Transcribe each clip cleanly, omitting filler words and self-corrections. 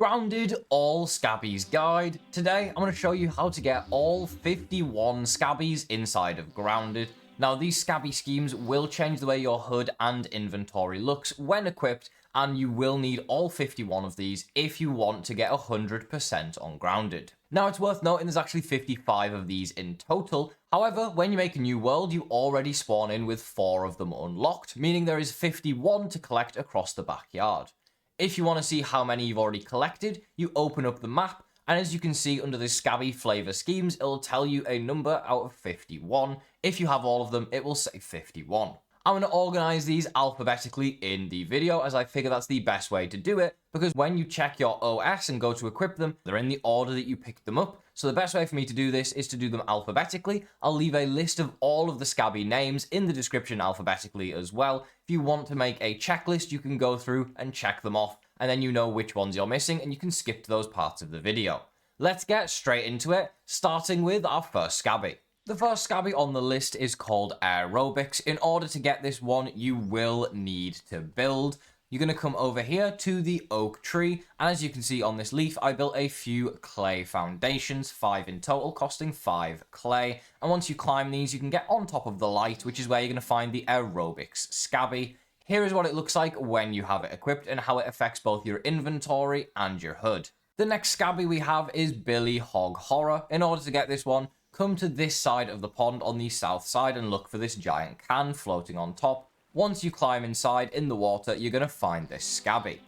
Grounded All Scabbies Guide. Today, I'm going to show you how to get all 51 Scabbies inside of Grounded. Now, these Scabby schemes will change the way your HUD and inventory looks when equipped, and you will need all 51 of these if you want to get 100% on Grounded. Now, it's worth noting there's actually 55 of these in total. However, when you make a new world, you already spawn in with 4 of them unlocked, meaning there is 51 to collect across the backyard. If you want to see how many you've already collected, you open up the map, and as you can see under the Scabby flavor schemes, it'll tell you a number out of 51. If you have all of them, it will say 51. I'm going to organize these alphabetically in the video, as I figure that's the best way to do it, because when you check your OS and go to equip them, they're in the order that you picked them up. So the best way for me to do this is to do them alphabetically. I'll leave a list of all of the Scabby names in the description alphabetically as well. If you want to make a checklist, you can go through and check them off, and then you know which ones you're missing, and you can skip to those parts of the video. Let's get straight into it, starting with our first Scabby. The first Scabby on the list is called Aerobics. In order to get this one, you will need to build. You're going to come over here to the oak tree, and as you can see on this leaf, I built a few clay foundations, 5 in total, costing 5 clay. And once you climb these, you can get on top of the light, which is where you're going to find the Aerobics Scabby. Here is what it looks like when you have it equipped and how it affects both your inventory and your HUD. The next Scabby we have is Billy Hog Horror. In order to get this one, come to this side of the pond on the south side and look for this giant can floating on top. Once you climb inside in the water, you're going to find this Scabby.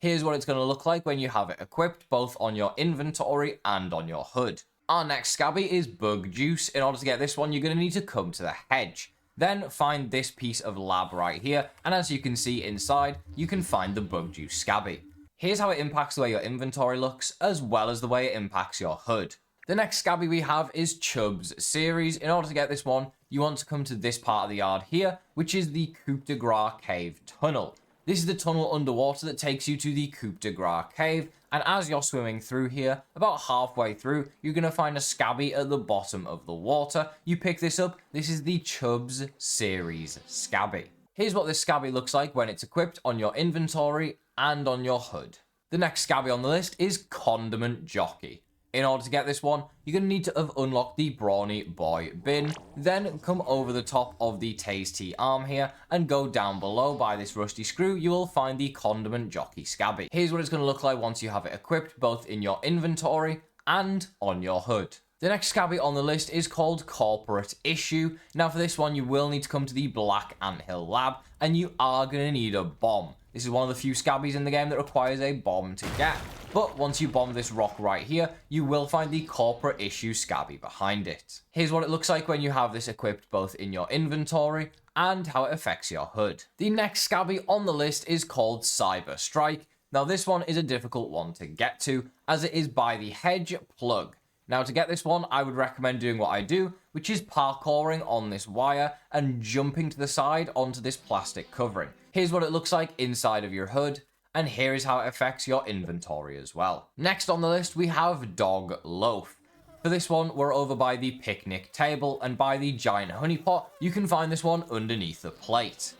Here's what it's going to look like when you have it equipped, both on your inventory and on your HUD. Our next Scabby is Bugjuice. In order to get this one, you're going to need to come to the hedge. Then find this piece of lab right here, and as you can see inside, you can find the Bugjuice Scabby. Here's how it impacts the way your inventory looks, as well as the way it impacts your HUD. The next Scabby we have is Chubbs Series. In order to get this one, you want to come to this part of the yard here, which is the Coup de Gras Cave Tunnel. This is the tunnel underwater that takes you to the Coup de Gras Cave, and as you're swimming through here, about halfway through, you're going to find a Scabby at the bottom of the water. You pick this up. This is the Chubbs Series Scabby. Here's what this Scabby looks like when it's equipped on your inventory and on your HUD. The next Scabby on the list is Condiment Jockey. In order to get this one, you're going to need to have unlocked the Brawny Boy bin, then come over the top of the Taze T arm here, and go down below by this rusty screw, you will find the Condiment Jockey Scabby. Here's what it's going to look like once you have it equipped, both in your inventory and on your HUD. The next Scabby on the list is called Corporate Issue. Now for this one, you will need to come to the Black Anthill Lab, and you are going to need a bomb. This is one of the few Scabbies in the game that requires a bomb to get. But once you bomb this rock right here, you will find the Corporate Issue Scabby behind it. Here's what it looks like when you have this equipped both in your inventory and how it affects your HUD. The next Scabby on the list is called Cyberstrike. Now this one is a difficult one to get to, as it is by the hedge plug. Now to get this one, I would recommend doing what I do, which is parkouring on this wire and jumping to the side onto this plastic covering. Here's what it looks like inside of your HUD, and here is how it affects your inventory as well. Next on the list, we have Dog Loaf. For this one, we're over by the picnic table, and by the giant honey pot, you can find this one underneath the plate.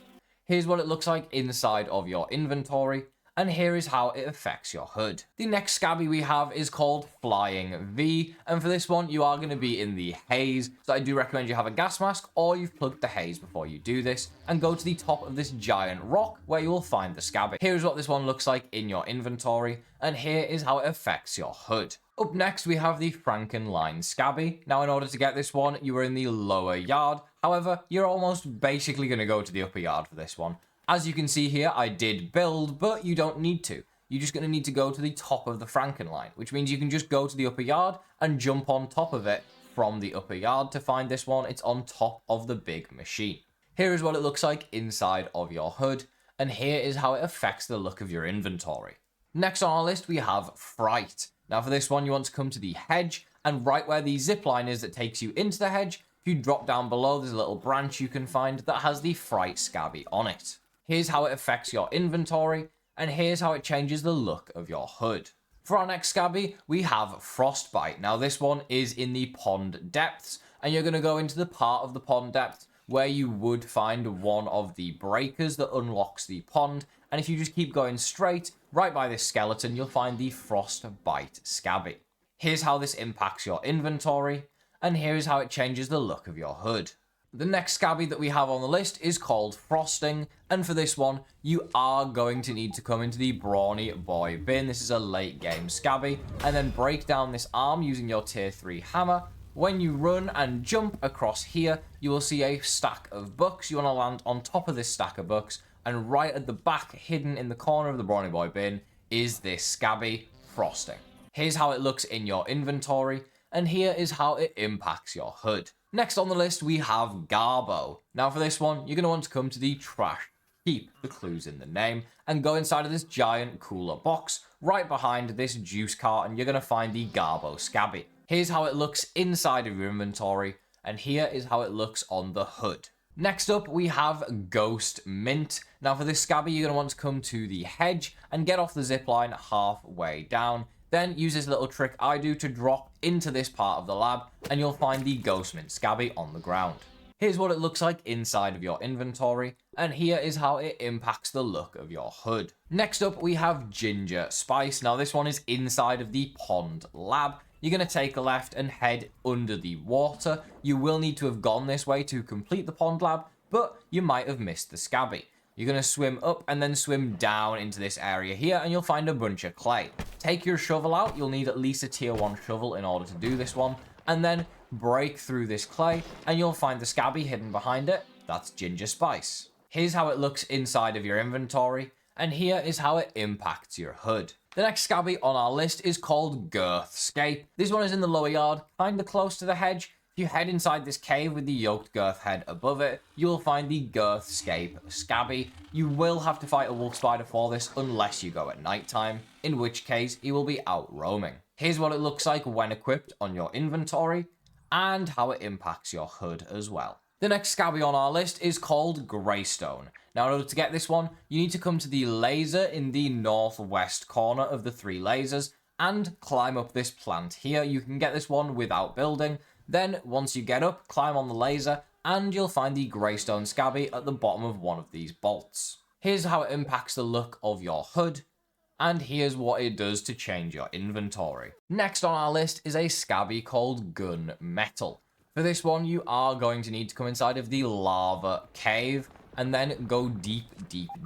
Here's what it looks like inside of your inventory, and here is how it affects your HUD. The next Scabby we have is called Flying V, and for this one, you are going to be in the haze, so I do recommend you have a gas mask, or you've plugged the haze before you do this, and go to the top of this giant rock, where you will find the Scabby. Here's what this one looks like in your inventory, and here is how it affects your HUD. Up next, we have the Frankenline Scabby. Now, in order to get this one, you are in the lower yard. However, you're almost basically going to go to the upper yard for this one. As you can see here, I did build, but you don't need to. You're just going to need to go to the top of the Frankenline, which means you can just go to the upper yard and jump on top of it from the upper yard to find this one. It's on top of the big machine. Here is what it looks like inside of your HUD, and here is how it affects the look of your inventory. Next on our list, we have Fright. Now for this one, you want to come to the hedge, and right where the zip line is that takes you into the hedge, if you drop down below, there's a little branch you can find that has the Fright Scabby on it. Here's how it affects your inventory, and here's how it changes the look of your HUD. For our next Scabby, we have Frostbite. Now this one is in the pond depths, and you're going to go into the part of the pond depths where you would find one of the breakers that unlocks the pond, and if you just keep going straight, right by this skeleton, you'll find the Frostbite Scabby. Here's how this impacts your inventory, and here's how it changes the look of your hood. The next Scabby that we have on the list is called Frosting, and for this one, you are going to need to come into the Brawny Boy bin. This is a late game Scabby, and then break down this arm using your tier 3 hammer. When you run and jump across here, you will see a stack of books. You want to land on top of this stack of books, and right at the back, hidden in the corner of the Brawny Boy bin, is this Scabby Frosting. Here's how it looks in your inventory, and here is how it impacts your hood. Next on the list, we have Garbo. Now for this one, you're going to want to come to the trash heap, the clues in the name, and go inside of this giant cooler box. Right behind this juice carton, you're going to find the Garbo Scabby. Here's how it looks inside of your inventory, and here is how it looks on the hood. Next up, we have Ghostmint. Now for this Scabby, you're going to want to come to the hedge and get off the zipline halfway down. Then use this little trick I do to drop into this part of the lab, and you'll find the Ghostmint Scabby on the ground. Here's what it looks like inside of your inventory, and here is how it impacts the look of your hood. Next up, we have Gingerspice. Now this one is inside of the pond lab. You're going to take a left and head under the water. You will need to have gone this way to complete the pond lab, but you might have missed the Scabby. You're going to swim up and then swim down into this area here, and you'll find a bunch of clay. Take your shovel out. You'll need at least a tier 1 shovel in order to do this one, and then break through this clay, and you'll find the Scabby hidden behind it. That's Gingerspice. Here's how it looks inside of your inventory, and here is how it impacts your hood. The next Scabby on our list is called Girthscape. This one is in the lower yard, kind of close to the hedge. If you head inside this cave with the yoked girth head above it, you will find the Girthscape Scabby. You will have to fight a wolf spider for this unless you go at nighttime, in which case he will be out roaming. Here's what it looks like when equipped on your inventory, and how it impacts your hood as well. The next Scabby on our list is called Greystone. Now in order to get this one, you need to come to the laser in the northwest corner of the 3 lasers, and climb up this plant here. You can get this one without building. Then, once you get up, climb on the laser, and you'll find the Greystone Scabby at the bottom of one of these bolts. Here's how it impacts the look of your hood, and here's what it does to change your inventory. Next on our list is a Scabby called Gunmetal. For this one, you are going to need to come inside of the lava cave, and then go deep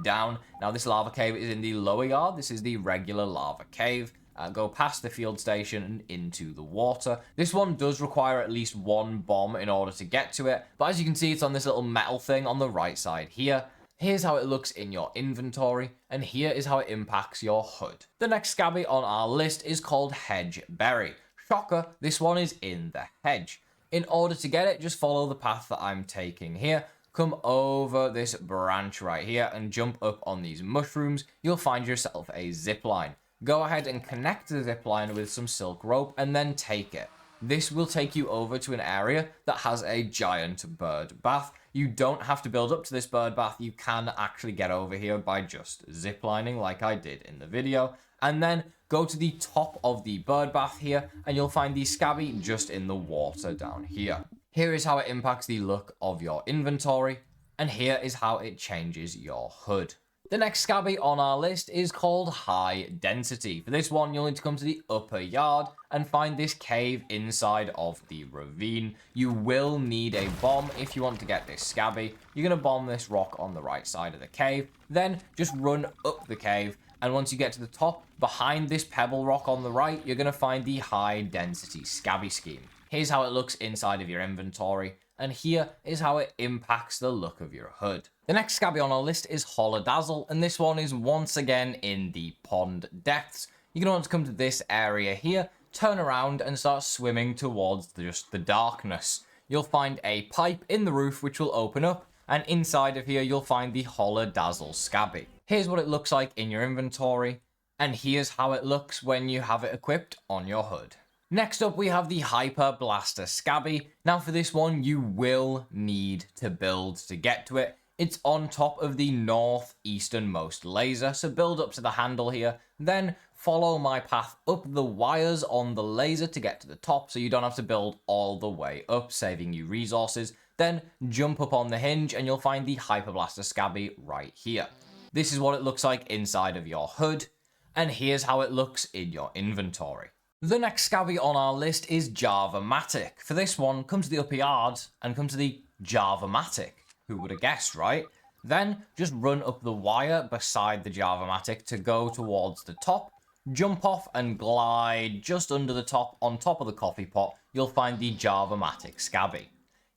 down. Now, this lava cave is in the lower yard. This is the regular lava cave. Go past the field station and into the water. This one does require at least 1 bomb in order to get to it, but as you can see, it's on this little metal thing on the right side here. Here's how it looks in your inventory, and here is how it impacts your hood. The next Scabby on our list is called Hedgeberry. Shocker, this one is in the hedge. In order to get it, just follow the path that I'm taking here. Come over this branch right here and jump up on these mushrooms. You'll find yourself a zipline. Go ahead and connect the zipline with some silk rope and then take it. This will take you over to an area that has a giant bird bath. You don't have to build up to this bird bath. You can actually get over here by just ziplining like I did in the video. And then go to the top of the bird bath here, and you'll find the Scabby just in the water down here. Here is how it impacts the look of your inventory, and here is how it changes your hood. The next Scabby on our list is called High Density. For this one, you'll need to come to the upper yard and find this cave inside of the ravine. You will need a bomb if you want to get this Scabby. You're going to bomb this rock on the right side of the cave, then just run up the cave, and once you get to the top, behind this pebble rock on the right, you're going to find the High Density Scabby scheme. Here's how it looks inside of your inventory, and here is how it impacts the look of your hood. The next Scabby on our list is Holidazzle, and this one is once again in the pond depths. You're going to want to come to this area here, turn around and start swimming towards just the darkness. You'll find a pipe in the roof which will open up, and inside of here you'll find the Holidazzle Scabby. Here's what it looks like in your inventory, and here's how it looks when you have it equipped on your hood. Next up, we have the Hyperblaster Scabby. Now for this one, you will need to build to get to it. It's on top of the northeasternmost laser, so build up to the handle here, then follow my path up the wires on the laser to get to the top, so you don't have to build all the way up, saving you resources. Then jump up on the hinge and you'll find the Hyperblaster Scabby right here. This is what it looks like inside of your hood, and here's how it looks in your inventory. The next Scabby on our list is JavaMatic. For this one, come to the upper yard and come to the JavaMatic. Who would have guessed, right? Then just run up the wire beside the JavaMatic to go towards the top, jump off and glide just under the top on top of the coffee pot. You'll find the JavaMatic Scabby.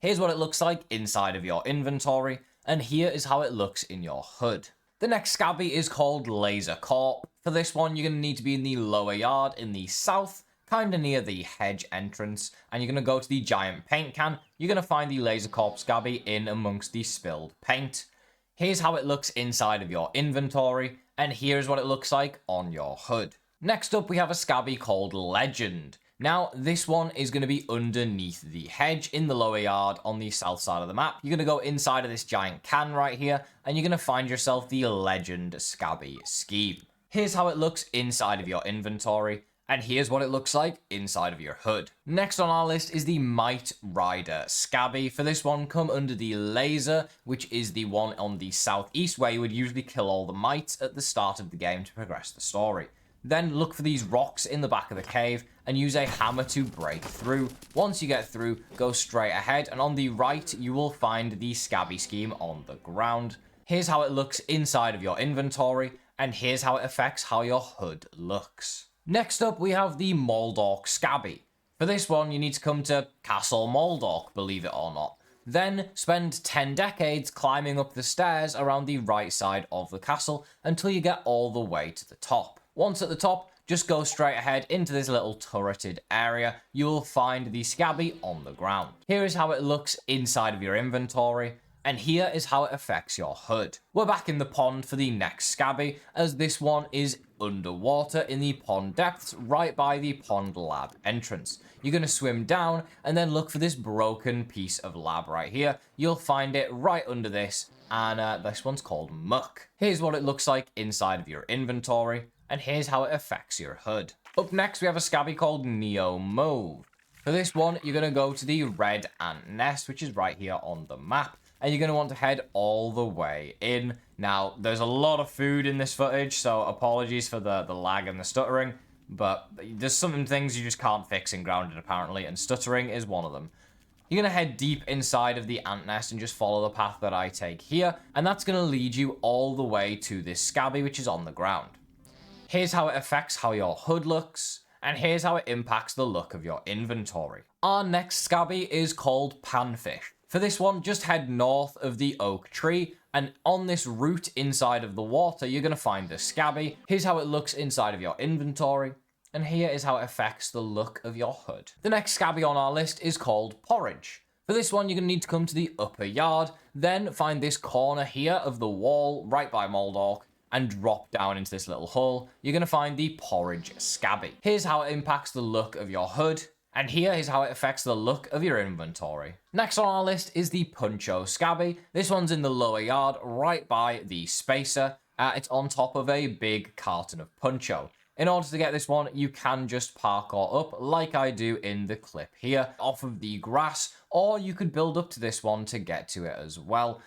Here's what it looks like inside of your inventory, and here is how it looks in your hood. The next Scabby is called Lasercorp. For this one, you're going to need to be in the lower yard in the south, kind of near the hedge entrance, and you're going to go to the giant paint can. You're going to find the Lasercorp Scabby in amongst the spilled paint. Here's how it looks inside of your inventory, and here's what it looks like on your hood. Next up, we have a Scabby called Legend. Now, this one is going to be underneath the hedge in the lower yard on the south side of the map. You're going to go inside of this giant can right here, and you're going to find yourself the Legend Scabby scheme. Here's how it looks inside of your inventory, and here's what it looks like inside of your hood. Next on our list is the Miterider Scabby. For this one, come under the laser, which is the one on the southeast, where you would usually kill all the mites at the start of the game to progress the story. Then look for these rocks in the back of the cave and use a hammer to break through. Once you get through, go straight ahead, and on the right, you will find the Scabby scheme on the ground. Here's how it looks inside of your inventory, and here's how it affects how your hood looks. Next up, we have the Moldorc Scabby. For this one, you need to come to Castle Moldorc, believe it or not. Then spend 10 decades climbing up the stairs around the right side of the castle until you get all the way to the top. Once at the top, just go straight ahead into this little turreted area. You will find the Scabby on the ground. Here is how it looks inside of your inventory, and here is how it affects your hood. We're back in the pond for the next Scabby, as this one is underwater in the pond depths right by the pond lab entrance. You're going to swim down and then look for this broken piece of lab right here. You'll find it right under this, and this one's called Muck. Here's what it looks like inside of your inventory, and here's how it affects your hood. Up next, we have a Scabby called Neomauve. For this one, you're going to go to the red ant nest, which is right here on the map, and you're going to want to head all the way in. Now, there's a lot of food in this footage, so apologies for the lag and the stuttering, but there's some things you just can't fix in Grounded, apparently, and stuttering is one of them. You're going to head deep inside of the ant nest and just follow the path that I take here, and that's going to lead you all the way to this Scabby, which is on the ground. Here's how it affects how your hood looks, and here's how it impacts the look of your inventory. Our next Scabby is called Panfish. For this one, just head north of the oak tree, and on this route inside of the water, you're going to find the Scabby. Here's how it looks inside of your inventory, and here is how it affects the look of your hood. The next Scabby on our list is called Porridge. For this one, you're going to need to come to the upper yard, then find this corner here of the wall right by Moldorc, and drop down into this little hole. You're going to find the Porridge Scabby. Here's how it impacts the look of your hood, and here is how it affects the look of your inventory. Next on our list is the Puncho Scabby. This one's in the lower yard, right by the spacer. It's on top of a big carton of Puncho. In order to get this one, you can just parkour up, like I do in the clip here, off of the grass, or you could build up to this one to get to it as well.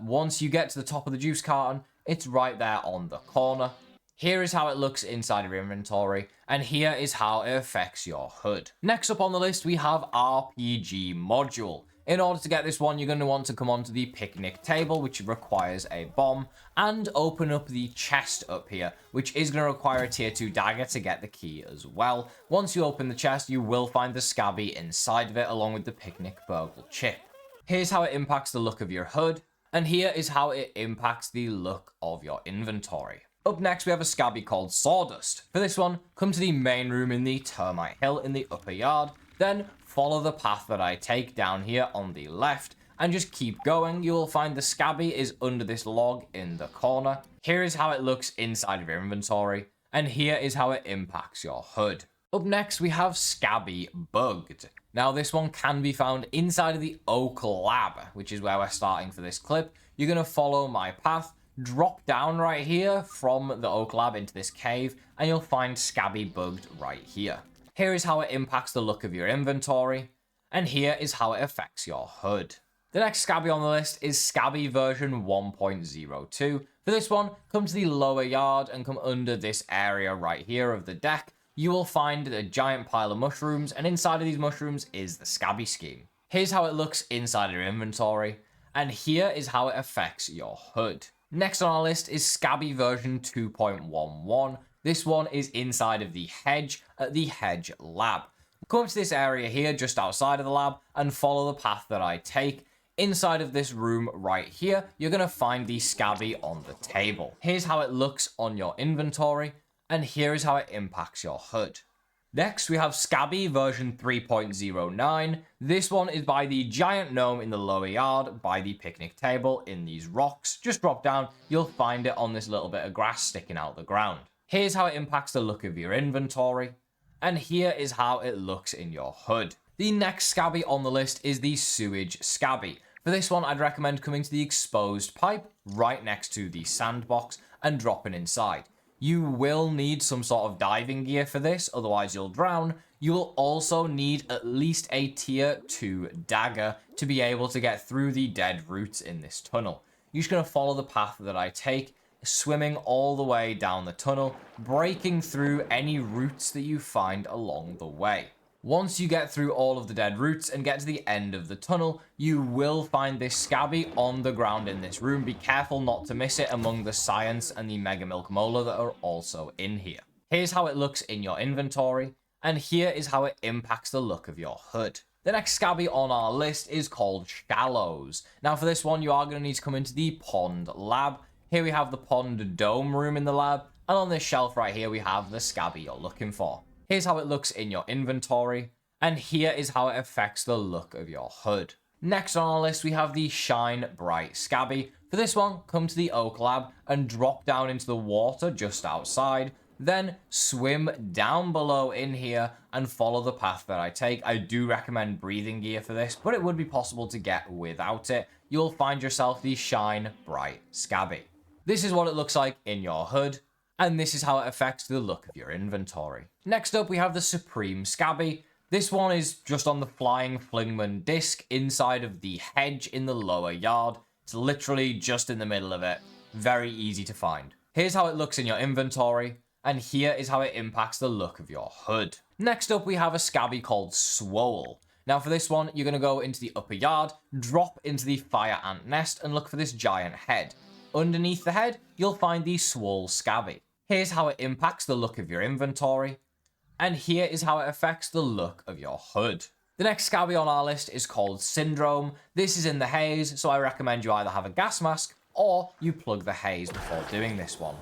Once you get to the top of the juice carton, it's right there on the corner. Here is how it looks inside of your inventory, and here is how it affects your hood. Next up on the list, we have RPG Module. In order to get this one, you're going to want to come onto the picnic table, which requires a bomb, and open up the chest up here, which is going to require a tier 2 dagger to get the key as well. Once you open the chest, you will find the Scabby inside of it, along with the picnic burgle chip. Here's how it impacts the look of your hood, and here is how it impacts the look of your inventory. Up next, we have a Scabby called Sawdust. For this one, come to the main room in the Termite Hill in the upper yard, then follow the path that I take down here on the left, and just keep going. You will find the Scabby is under this log in the corner. Here is how it looks inside of your inventory, and here is how it impacts your hood. Up next, we have SCA.B Bugged. Now, this one can be found inside of the Oak Lab, which is where we're starting for this clip. You're going to follow my path, drop down right here from the Oak Lab into this cave, and you'll find SCA.B Bugged right here. Here is how it impacts the look of your inventory, and here is how it affects your hood. The next Scabby on the list is SCA.B version 1.02. For For this one, come to the lower yard and come under this area right here of the deck. You will find a giant pile of mushrooms, and inside of these mushrooms is the Scabby scheme. Here's how it looks inside your inventory, and here is how it affects your HUD. Next on our list is Scabby version 2.11. This one is inside of the hedge at the Hedge Lab. Come to this area here just outside of the lab and follow the path that I take. Inside of this room right here, you're going to find the Scabby on the table. Here's how it looks on your inventory, and here is how it impacts your HUD. Next, we have Scabby version 3.09. This one is by the giant gnome in the lower yard by the picnic table in these rocks. Just drop down, you'll find it on this little bit of grass sticking out the ground. Here's how it impacts the look of your inventory, and here is how it looks in your HUD. The next Scabby on the list is the Sewage Scabby. For this one, I'd recommend coming to the exposed pipe right next to the sandbox and dropping inside. You will need some sort of diving gear for this, otherwise you'll drown. You will also need at least a tier 2 dagger to be able to get through the dead roots in this tunnel. You're just going to follow the path that I take, swimming all the way down the tunnel, breaking through any roots that you find along the way. Once you get through all of the dead roots and get to the end of the tunnel, you will find this Scabby on the ground in this room. Be careful not to miss it among the Science and the Mega Milk Molar that are also in here. Here's how it looks in your inventory, and here is how it impacts the look of your HUD. The next Scabby on our list is called Shallows. Now for this one, you are going to need to come into the Pond Lab. Here we have the Pond Dome room in the lab, and on this shelf right here, we have the Scabby you're looking for. Here's how it looks in your inventory, and here is how it affects the look of your HUD. Next on our list, we have the Shinebright Scabby. For this one, come to the Oak Lab and drop down into the water just outside. Then swim down below in here and follow the path that I take. I do recommend breathing gear for this, but it would be possible to get without it. You'll find yourself the Shinebright Scabby. This is what it looks like in your HUD, and this is how it affects the look of your inventory. Next up, we have the Supreme Scabby. This one is just on the Flying Flingman disc inside of the hedge in the lower yard. It's literally just in the middle of it. Very easy to find. Here's how it looks in your inventory, and here is how it impacts the look of your HUD. Next up, we have a Scabby called Swole. Now for this one, you're going to go into the upper yard, drop into the fire ant nest, and look for this giant head. Underneath the head, you'll find the Swole Scabby. Here's how it impacts the look of your inventory, and here is how it affects the look of your HUD. The next Scabby on our list is called Syndrome. This is in the haze, so I recommend you either have a gas mask or you plug the haze before doing this one.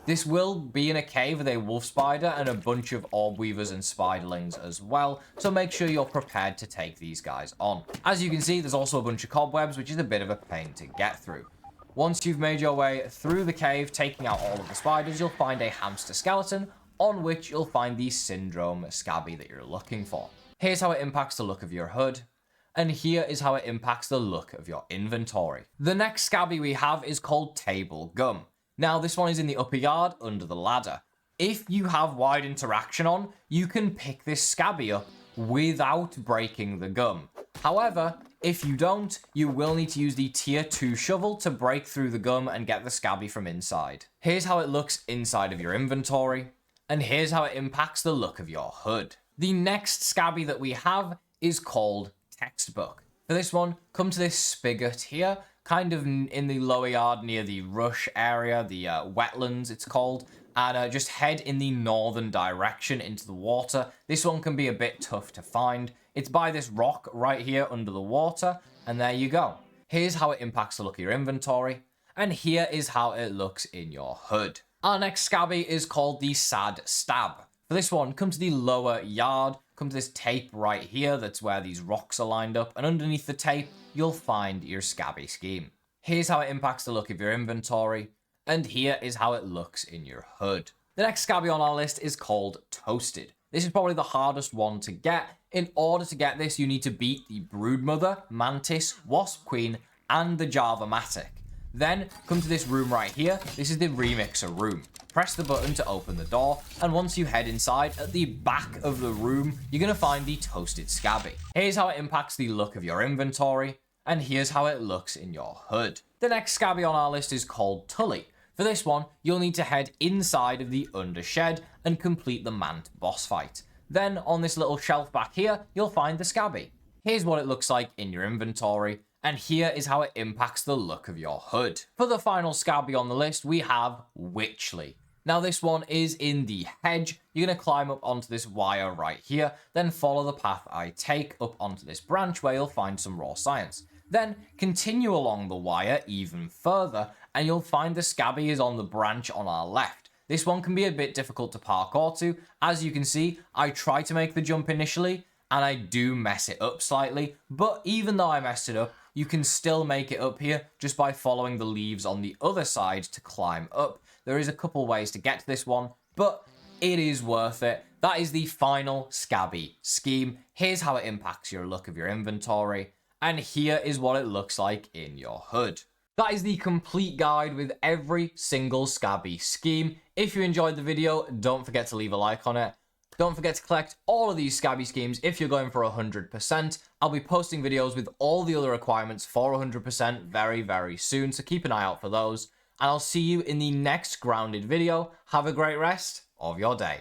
This will be in a cave with a wolf spider and a bunch of orb weavers and spiderlings as well, so make sure you're prepared to take these guys on. As you can see, there's also a bunch of cobwebs, which is a bit of a pain to get through. Once you've made your way through the cave, taking out all of the spiders, you'll find a hamster skeleton, on which you'll find the Syndrome Scabby that you're looking for. Here's how it impacts the look of your HUD, and here is how it impacts the look of your inventory. The next Scabby we have is called Table Gum. Now this one is in the upper yard under the ladder. If you have wide interaction on, you can pick this Scabby up without breaking the gum. However, if you don't, you will need to use the tier 2 shovel to break through the gum and get the Scabby from inside. Here's how it looks inside of your inventory, and here's how it impacts the look of your HUD. The next Scabby that we have is called Textbook. For this one, come to this spigot here, kind of in the lower yard near the rush area, the wetlands it's called, and just head in the northern direction into the water. This one can be a bit tough to find. It's by this rock right here under the water, and there you go. Here's how it impacts the look of your inventory, and here is how it looks in your HUD. Our next Scabby is called the Sad Stab. For this one, come to the lower yard, come to this tape right here, that's where these rocks are lined up, and underneath the tape, you'll find your Scabby scheme. Here's how it impacts the look of your inventory, and here is how it looks in your HUD. The next Scabby on our list is called Toasted. This is probably the hardest one to get. In order to get this, you need to beat the Broodmother, Mantis, Wasp Queen, and the JavaMatic. Then, come to this room right here. This is the Remixer room. Press the button to open the door, and once you head inside, at the back of the room, you're going to find the Toasted Scabby. Here's how it impacts the look of your inventory, and here's how it looks in your HUD. The next Scabby on our list is called Tully. For this one, you'll need to head inside of the Undershed and complete the Mant boss fight. Then, on this little shelf back here, you'll find the Scabby. Here's what it looks like in your inventory, and here is how it impacts the look of your hood. For the final Scabby on the list, we have Witchley. Now this one is in the hedge. You're going to climb up onto this wire right here, then follow the path I take up onto this branch where you'll find some raw science. Then continue along the wire even further, and you'll find the Scabby is on the branch on our left. This one can be a bit difficult to parkour to. As you can see, I try to make the jump initially, and I do mess it up slightly, but even though I messed it up, you can still make it up here just by following the leaves on the other side to climb up. There is a couple ways to get to this one, but it is worth it. That is the final Scabby scheme. Here's how it impacts your look of your inventory, and here is what it looks like in your hood. That is the complete guide with every single Scabby scheme. If you enjoyed the video, don't forget to leave a like on it. Don't forget to collect all of these Scabby schemes if you're going for 100%. I'll be posting videos with all the other requirements for 100% very, very soon, so keep an eye out for those. And I'll see you in the next grounded video. Have a great rest of your day.